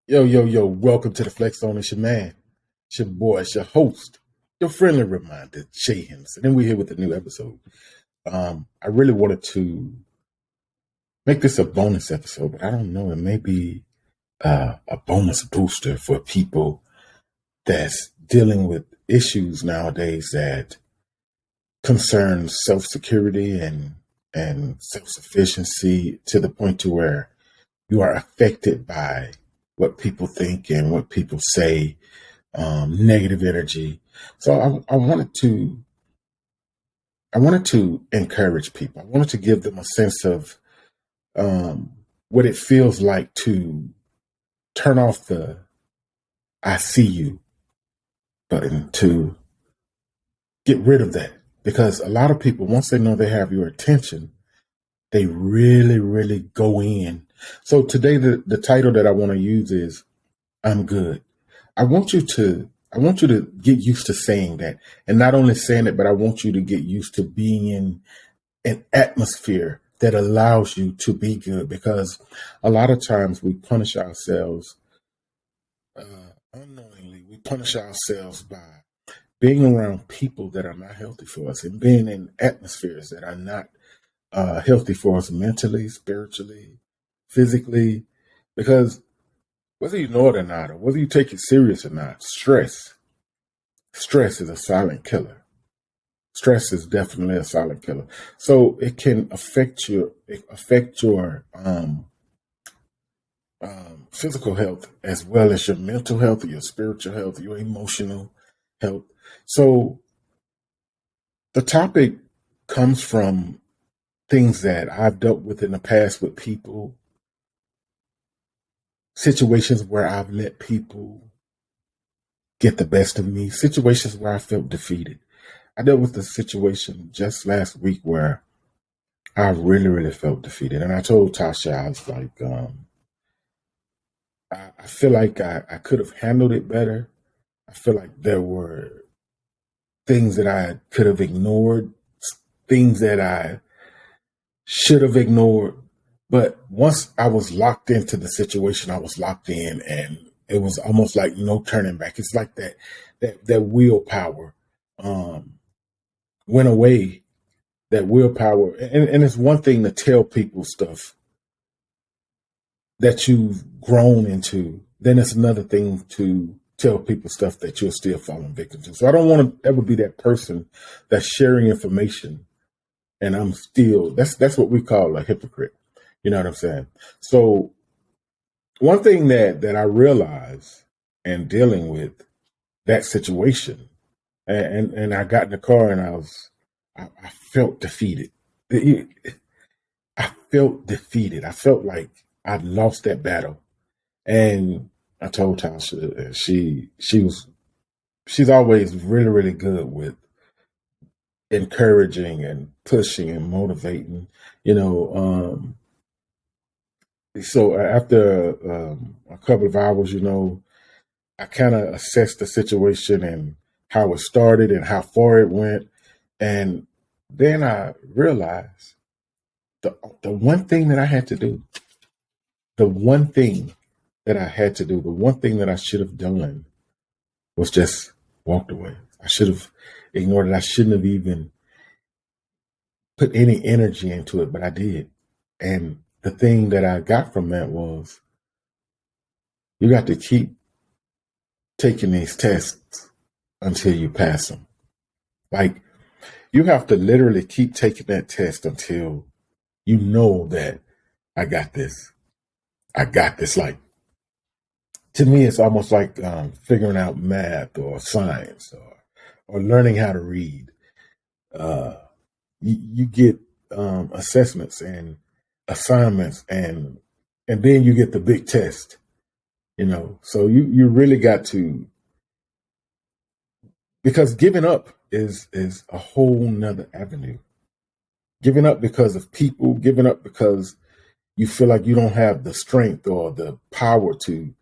Yo, yo, yo, welcome to the Flex Zone. It's your man, it's your boy, it's your host, your friendly reminder, Jay Henderson. And we're here with a new episode. I really wanted to make this a bonus episode, but I don't know. It may be a bonus booster for people that's dealing with issues nowadays that concern self-security and self-sufficiency to the point to where you are affected by what people think and what people say, negative energy. So I wanted to encourage people. I wanted to give them a sense of what it feels like to turn off the "I see you" button, to get rid of that, because a lot of people, once they know they have your attention, they really, really go in. So today, the title that I want to use is "I'm good." I want you to get used to saying that, and not only saying it, but I want you to get used to being in an atmosphere that allows you to be good, because a lot of times we punish ourselves unknowingly. We punish ourselves by being around people that are not healthy for us, and being in atmospheres that are not healthy for us mentally, spiritually, physically, because whether you know it or not, or whether you take it serious or not, stress is a silent killer. Stress is definitely a silent killer. So it can affect your physical health, as well as your mental health, your spiritual health, your emotional health. So the topic comes from things that I've dealt with in the past with people, situations where I've let people get the best of me, situations where I felt defeated. I dealt with a situation just last week where I really, really felt defeated. And I told Tasha, I was like, I feel like I could have handled it better. I feel like there were things that I could have ignored, things that I should have ignored. But once I was locked into the situation, I was locked in, and it was almost like no turning back. It's like that willpower went away. That willpower, and it's one thing to tell people stuff that you've grown into. Then it's another thing to tell people stuff that you're still falling victim to. So I don't want to ever be that person that's sharing information and I'm still, that's what we call a hypocrite. You know what I'm saying? So one thing that I realized in dealing with that situation, and I got in the car and I felt defeated. I felt defeated. I felt like I'd lost that battle. And I told Tasha, she's always really, really good with encouraging and pushing and motivating, you know. So after a couple of hours, I kind of assessed the situation and how it started and how far it went. And then I realized the one thing that I had to do, the one thing that I had to do, the one thing that I should have done was just walked away. I should have ignored it. I shouldn't have even put any energy into it, but I did. And the thing that I got from that was you got to keep taking these tests until you pass them. Like, you have to literally keep taking that test until you know that I got this. I got this. Like, to me, it's almost like figuring out math or science, or learning how to read. Uh, you get assessments and assignments, and then you get the big test. So you really got to, because giving up is a whole nother avenue. Giving up because of people, giving up because you feel like you don't have the strength or the power to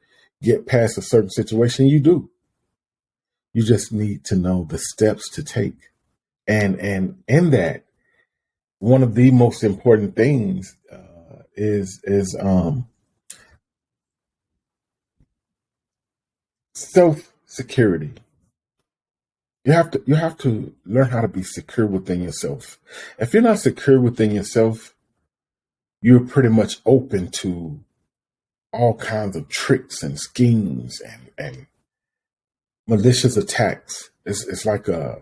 get past a certain situation. You do. You just need to know the steps to take. And in that, one of the most important things is Self-security. You have to learn how to be secure within yourself. If you're not secure within yourself, you're pretty much open to all kinds of tricks and schemes and malicious attacks. It's like a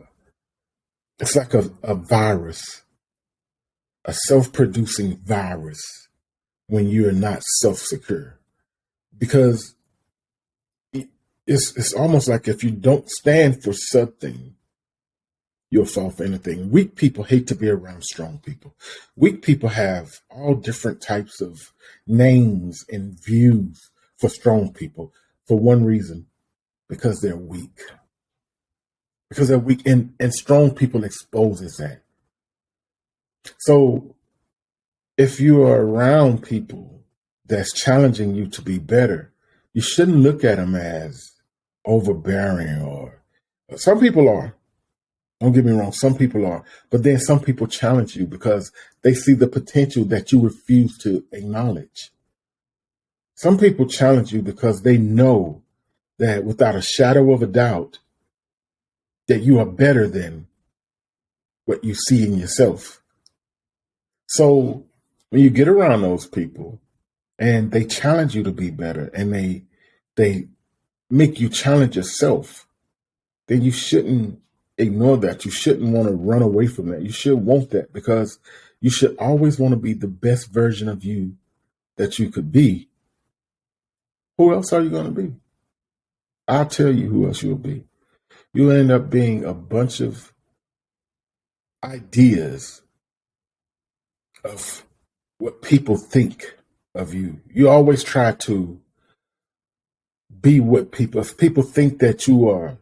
virus, a self-producing virus when you're not self-secure. Because it's almost like if you don't stand for something, you'll fall for anything. Weak people hate to be around strong people. Weak people have all different types of names and views for strong people for one reason, because they're weak. Because they're weak, and strong people exposes that. So if you are around people that's challenging you to be better, you shouldn't look at them as overbearing, or some people are. Don't get me wrong, some people are. But then some people challenge you because they see the potential that you refuse to acknowledge. Some people challenge you because they know that without a shadow of a doubt that you are better than what you see in yourself. So when you get around those people and they challenge you to be better, and they make you challenge yourself, then you shouldn't ignore that. You shouldn't want to run away from that. You should want that, because you should always want to be the best version of you that you could be. Who else are you going to be? I'll tell you who else you'll be. You'll end up being a bunch of ideas of what people think of you. You always try to be what people, if people think that you are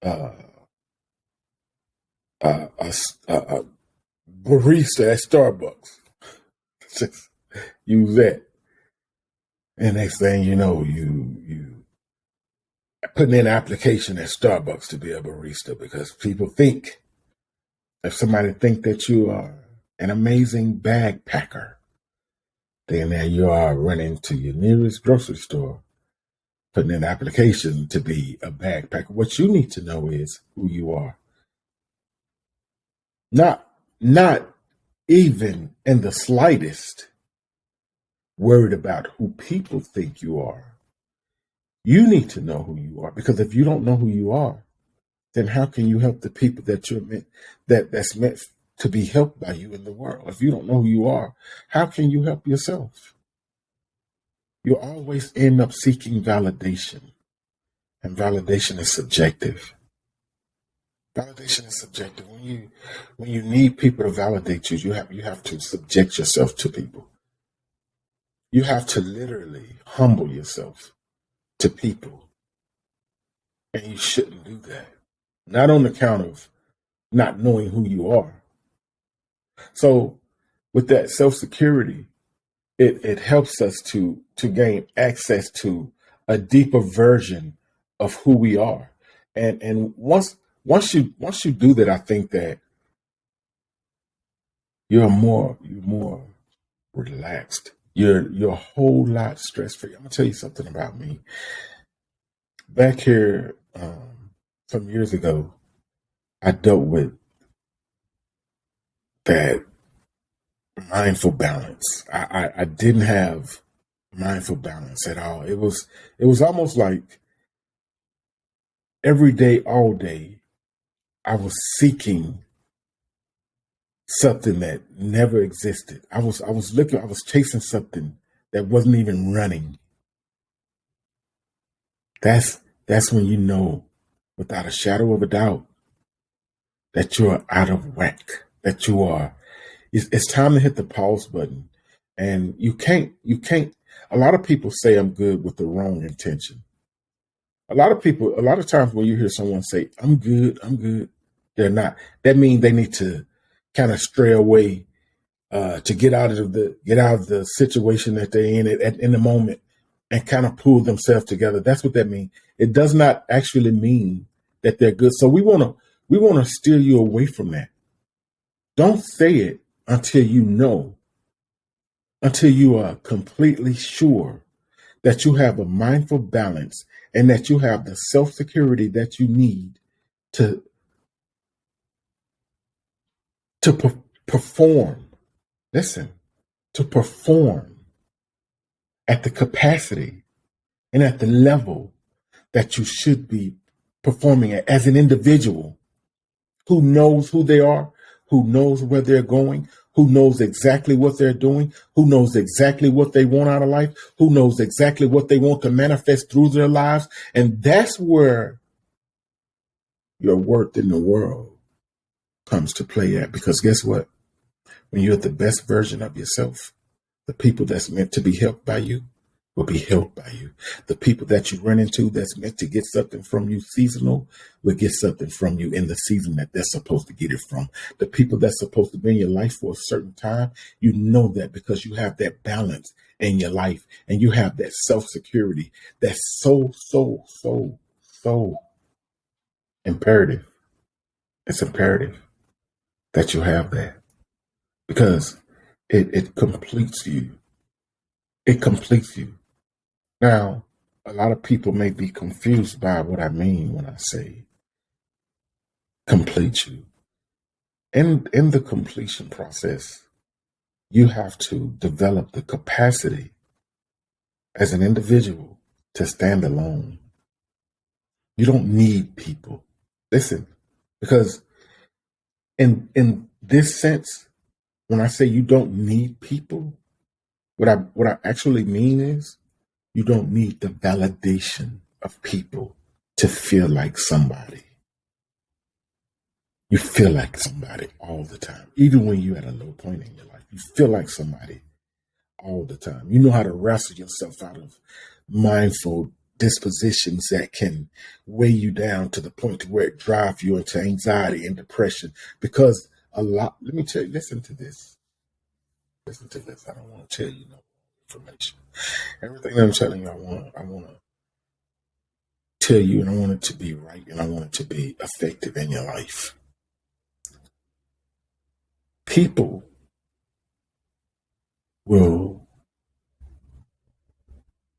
uh, a barista at Starbucks, just use that. And next thing you know, you putting in an application at Starbucks to be a barista, because people think, if somebody think that you are an amazing bag packer, then there you are running to your nearest grocery store, putting in an application to be a bag packer. What you need to know is who you are. Not even in the slightest worried about who people think you are. You need to know who you are, because if you don't know who you are, then how can you help the people that you're meant that's meant to be helped by you in the world? If you don't know who you are, how can you help yourself? You'll always end up seeking validation, and validation is subjective. Validation is subjective. When you need people to validate you, you have to subject yourself to people. You have to literally humble yourself to people, and you shouldn't do that. Not on account of not knowing who you are. So with that self-security, it helps us to gain access to a deeper version of who we are. And once you do that, I think that you're more relaxed. You're a whole lot stress free. I'm gonna tell you something about me. Back here, some years ago, I dealt with that mindful balance. I didn't have mindful balance at all. It was almost like every day, all day, I was seeking something that never existed. I was chasing something that wasn't even running. That's when you know, without a shadow of a doubt, that you're out of whack. That you are. It's time to hit the pause button, and you can't. A lot of people say I'm good with the wrong intention. A lot of times when you hear someone say, I'm good, they're not. That means they need to kind of stray away, to get out of the situation that they're in the moment, and kind of pull themselves together. That's what that means. It does not actually mean that they're good. So we wanna steer you away from that. Don't say it until you know, until you are completely sure that you have a mindful balance, and that you have the self-security that you need to perform. Listen, to perform at the capacity and at the level that you should be performing at as an individual who knows who they are, who knows where they're going, who knows exactly what they're doing, who knows exactly what they want out of life, who knows exactly what they want to manifest through their lives. And that's where your worth in the world comes to play at. Because guess what? When you're the best version of yourself, the people that's meant to be helped by you will be helped by you. The people that you run into that's meant to get something from you seasonal will get something from you in the season that they're supposed to get it from. The people that's supposed to be in your life for a certain time, you know that because you have that balance in your life and you have that self-security that's so imperative. It's imperative that you have that because it completes you. It completes you. Now, a lot of people may be confused by what I mean when I say complete you. In the completion process, you have to develop the capacity as an individual to stand alone. You don't need people. Listen, because in this sense, when I say you don't need people, what I actually mean is you don't need the validation of people to feel like somebody. You feel like somebody all the time. Even when you're at a low point in your life, you feel like somebody all the time. You know how to wrestle yourself out of mindful dispositions that can weigh you down to the point to where it drives you into anxiety and depression. Because let me tell you, listen to this. Listen to this. I don't want to tell you no information. Everything that I'm telling you, I want to tell you, and I want it to be right, and I want it to be effective in your life. People will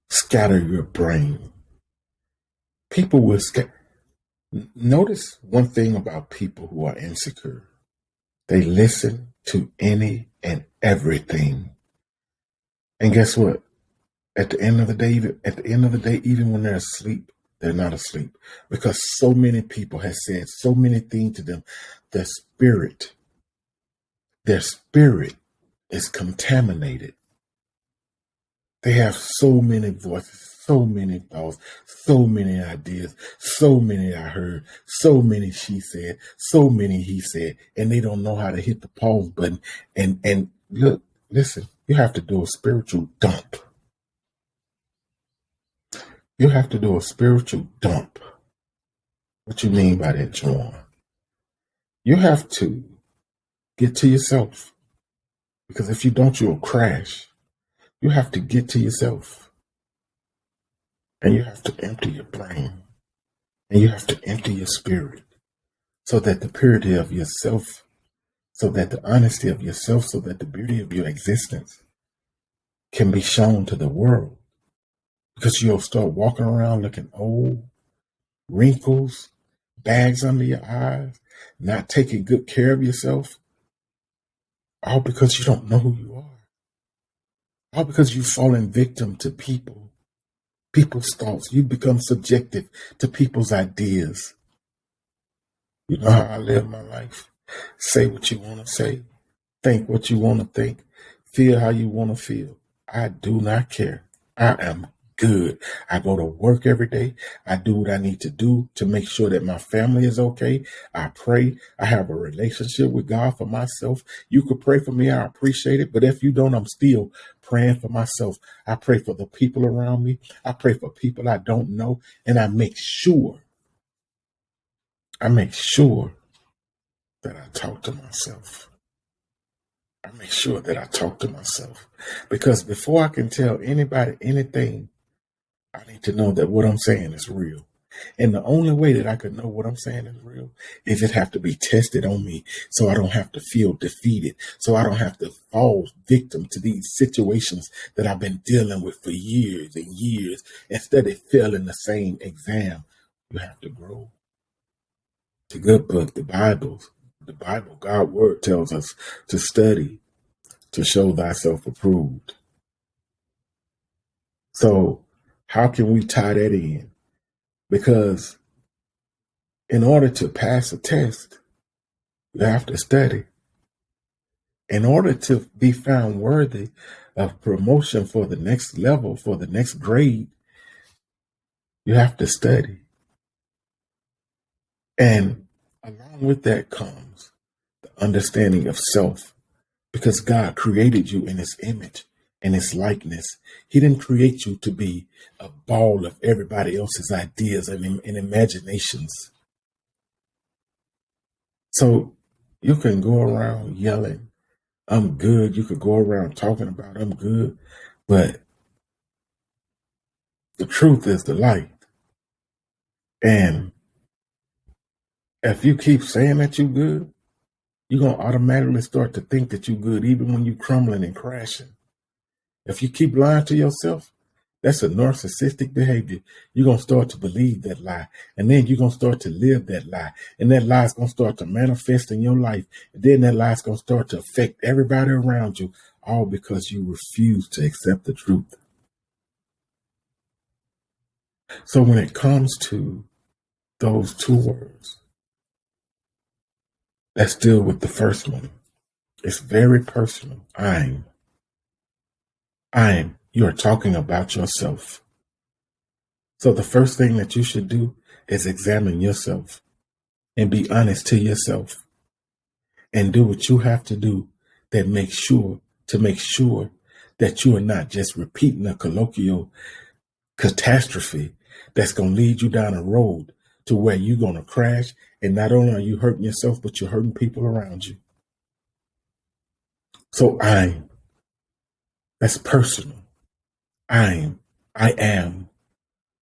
scatter your brain. People will notice one thing about people who are insecure. They listen to any and everything. And guess what? At the end of the day, even when they're asleep, they're not asleep. Because so many people have said so many things to them. Their spirit is contaminated. They have so many voices, so many thoughts, so many ideas, so many I heard, so many she said, so many he said, and they don't know how to hit the pause button. And look, listen, you have to do a spiritual dump. You have to do a spiritual dump. What you mean by that, Juwan? You have to get to yourself. Because if you don't, you'll crash. You have to get to yourself. And you have to empty your brain. And you have to empty your spirit. So that the purity of yourself, so that the honesty of yourself, so that the beauty of your existence can be shown to the world. Because you'll start walking around looking old, wrinkles, bags under your eyes, not taking good care of yourself. All because you don't know who you are. All because you've fallen victim to people's thoughts. You become subjective to people's ideas. You know how I live my life. Say what you want to say. Think what you want to think. Feel how you want to feel. I do not care. I am good. I go to work every day. I do what I need to do to make sure that my family is okay. I pray. I have a relationship with God for myself. You could pray for me. I appreciate it. But if you don't, I'm still praying for myself. I pray for the people around me. I pray for people I don't know. And I make sure that I talk to myself. I make sure that I talk to myself. Because before I can tell anybody anything, I need to know that what I'm saying is real. And the only way that I could know what I'm saying is real is it have to be tested on me so I don't have to feel defeated, so I don't have to fall victim to these situations that I've been dealing with for years and years. Instead of failing the same exam, you have to grow. The good book, the Bible, God's word tells us to study, to show thyself approved. So how can we tie that in? Because in order to pass a test, you have to study. In order to be found worthy of promotion for the next level, for the next grade, you have to study. And along with that comes the understanding of self, because God created you in his image and his likeness. He didn't create you to be a ball of everybody else's ideas and imaginations. So you can go around yelling, I'm good. You could go around talking about I'm good, but the truth is the light. And if you keep saying that you're good, you're going to automatically start to think that you're good, even when you're crumbling and crashing. If you keep lying to yourself, that's a narcissistic behavior. You're going to start to believe that lie. And then you're going to start to live that lie. And that lie is going to start to manifest in your life. And then that lie is going to start to affect everybody around you, all because you refuse to accept the truth. So when it comes to those two words, let's deal with the first one. It's very personal. I'm. You are talking about yourself. So the first thing that you should do is examine yourself and be honest to yourself and do what you have to do to make sure that you are not just repeating a colloquial catastrophe that's going to lead you down a road to where you're going to crash. And not only are you hurting yourself, but you're hurting people around you. So that's personal. I am.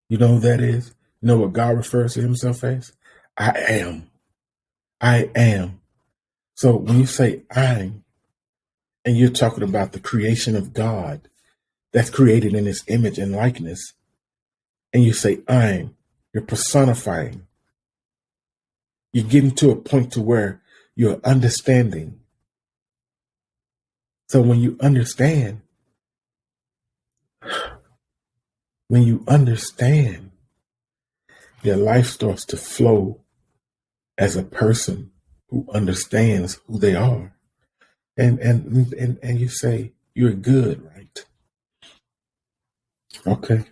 You know who that is? You know what God refers to himself as? I am. I am. So when you say I'm, and you're talking about the creation of God that's created in his image and likeness, and you say I'm, you're personifying. You're getting to a point to where you're understanding. So when you understand, your life starts to flow as a person who understands who they are. And you say, you're good, right? Okay.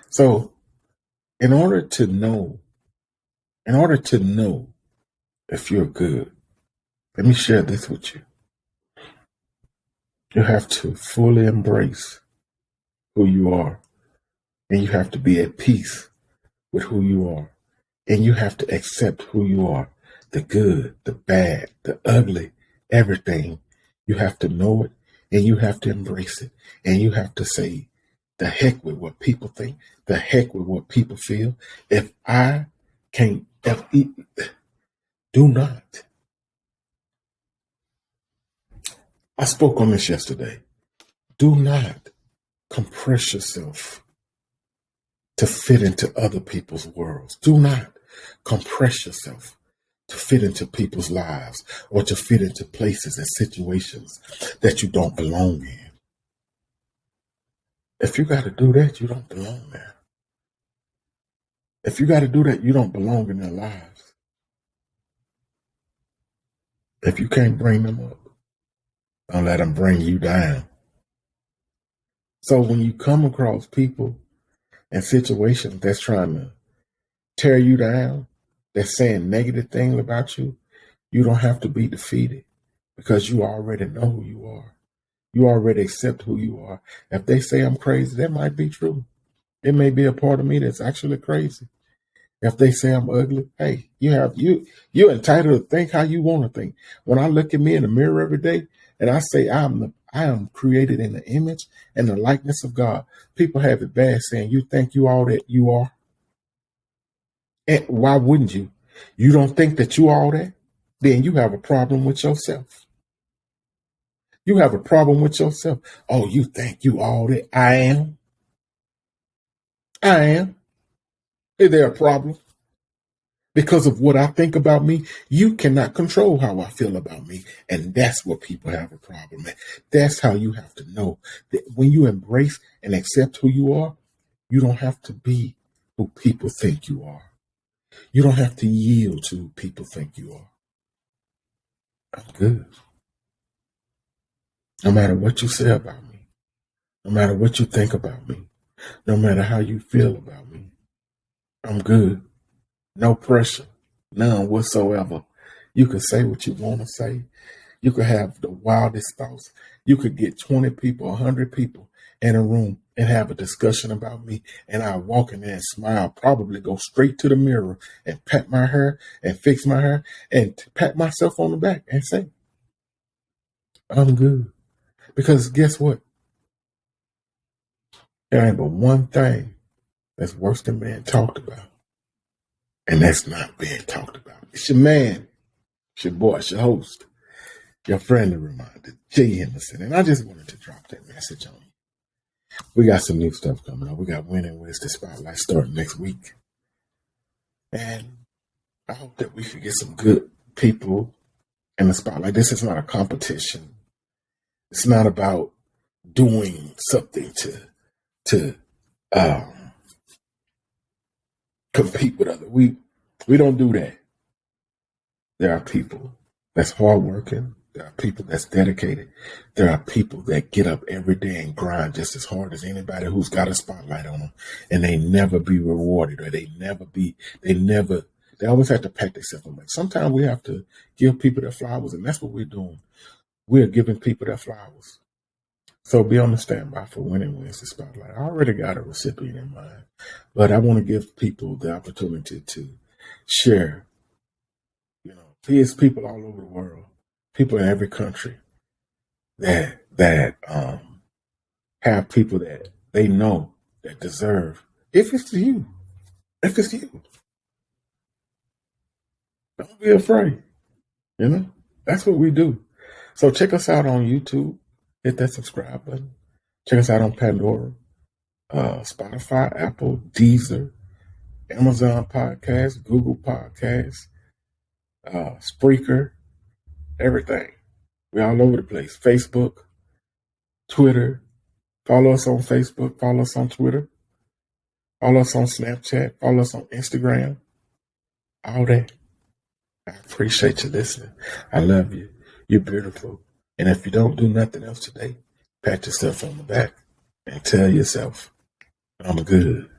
So in order to know if you're good, let me share this with you. You have to fully embrace who you are, and you have to be at peace with who you are, and you have to accept who you are, the good, the bad, the ugly, everything. You have to know it, and you have to embrace it, and you have to say, the heck with what people think, the heck with what people feel. If I can't, do not. I spoke on this yesterday. Do not compress yourself to fit into other people's worlds. Do not compress yourself to fit into people's lives or to fit into places and situations that you don't belong in. If you got to do that, you don't belong there. If you got to do that, you don't belong in their lives. If you can't bring them up, don't let them bring you down. So when you come across people and situations that's trying to tear you down, that's saying negative things about you, you don't have to be defeated because you already know who you are. You already accept who you are. If they say I'm crazy, that might be true. It may be a part of me that's actually crazy. If they say I'm ugly, hey, you're entitled to think how you want to think. When I look at me in the mirror every day and I say I am created in the image and the likeness of God, people have it bad saying you think you all that you are. And why wouldn't you? You don't think that you all that? Then you have a problem with yourself. You have a problem with yourself. Oh, you think you all that? I am. I am. Is there a problem? Because of what I think about me, you cannot control how I feel about me. And that's what people have a problem at. That's how you have to know that when you embrace and accept who you are, you don't have to be who people think you are. You don't have to yield to who people think you are. I'm good. No matter what you say about me, no matter what you think about me, no matter how you feel about me, I'm good. No pressure, none whatsoever. You can say what you want to say. You could have the wildest thoughts. You could get 20 people, 100 people in a room and have a discussion about me. And I walk in there and smile, probably go straight to the mirror and pat my hair and fix my hair and pat myself on the back and say, I'm good. Because guess what? There ain't but one thing that's worse than being talked about. And that's not being talked about. It's your man, it's your boy, it's your host, your friendly reminder, Jay Henderson. And I just wanted to drop that message on you. We got some new stuff coming up. We got Winning Wednesday Spotlight starting next week. And I hope that we can get some good people in the spotlight. This is not a competition. It's not about doing something to compete with others. We don't do that. There are people that's hardworking. There are people that's dedicated. There are people that get up every day and grind just as hard as anybody who's got a spotlight on them, and they never be rewarded, or they always have to pat themselves on the back. Sometimes we have to give people their flowers, and that's what we're doing. We're giving people their flowers. So be on the standby for Winning Wednesday Spotlight. I already got a recipient in mind, but I want to give people the opportunity to share. There's people all over the world, people in every country that have people that they know that deserve. If it's you, don't be afraid. That's what we do. So check us out on YouTube. Hit that subscribe button. Check us out on Pandora, Spotify, Apple, Deezer, Amazon Podcasts, Google Podcasts, Spreaker, everything. We're all over the place. Facebook, Twitter. Follow us on Facebook. Follow us on Twitter. Follow us on Snapchat. Follow us on Instagram. All that. I appreciate you listening. I love you. You're beautiful. And if you don't do nothing else today, pat yourself on the back and tell yourself, I'm good.